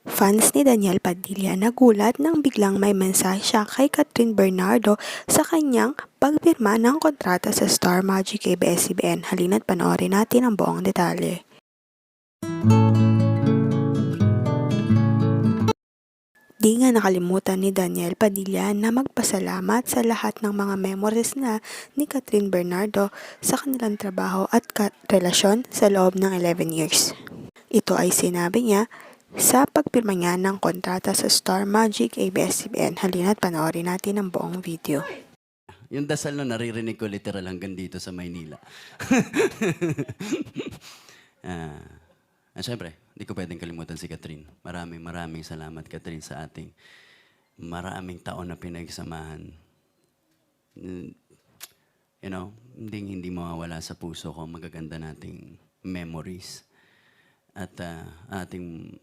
Fans ni Daniel Padilla nagulat nang biglang may mensahe siya kay Catherine Bernardo sa kanyang pagpirma ng kontrata sa Star Magic ABS-CBN. Halina't panoorin natin ang buong detalye. Di nga nakalimutan ni Daniel Padilla na magpasalamat sa lahat ng mga memories na ni Catherine Bernardo sa kanilang trabaho at relasyon sa loob ng 11 years. Ito ay sinabi niya sa pagpirma niya ng kontrata sa Star Magic ABS-CBN. Halina't panoorin natin ang buong video. Yung dasal no, naririnig ko literal hanggang dito sa Maynila. Siyempre, hindi ko pwedeng kalimutan si Catherine. Maraming salamat, Catherine, sa ating maraming taon na pinagsamahan. You know, hindi mawawala sa puso ko magaganda nating memories at ating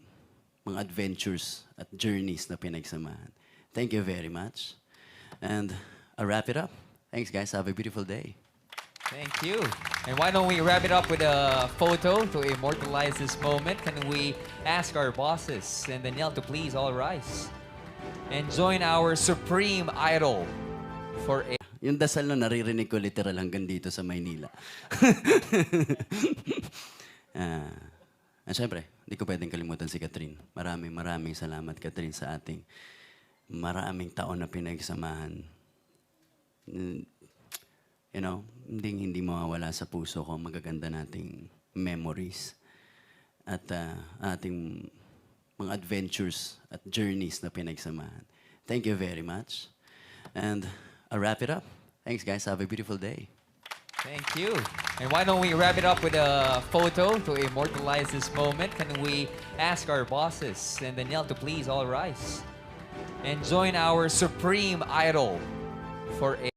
mga adventures at journeys na pinagsamahan. Thank you very much. And I'll wrap it up. Thanks, guys. Have a beautiful day. Thank you. And why don't we wrap it up with a photo to immortalize this moment? Can we ask our bosses and Danielle to please all rise and join our supreme idol for a... Yung dasal no, naririnig ko literal hanggang dito sa Maynila. Siyempre, hindi ko pwedeng kalimutan si Catherine. Maraming salamat, Catherine, sa ating maraming taon na pinagsamahan. You know, hindi mawawala sa puso ko magaganda nating memories at ating mga adventures at journeys na pinagsamahan. Thank you very much. And I'll wrap it up. Thanks, guys. Have a beautiful day. Thank you. And why don't we wrap it up with a photo to immortalize this moment? Can we ask our bosses and Danielle to please all rise and join our supreme idol for a...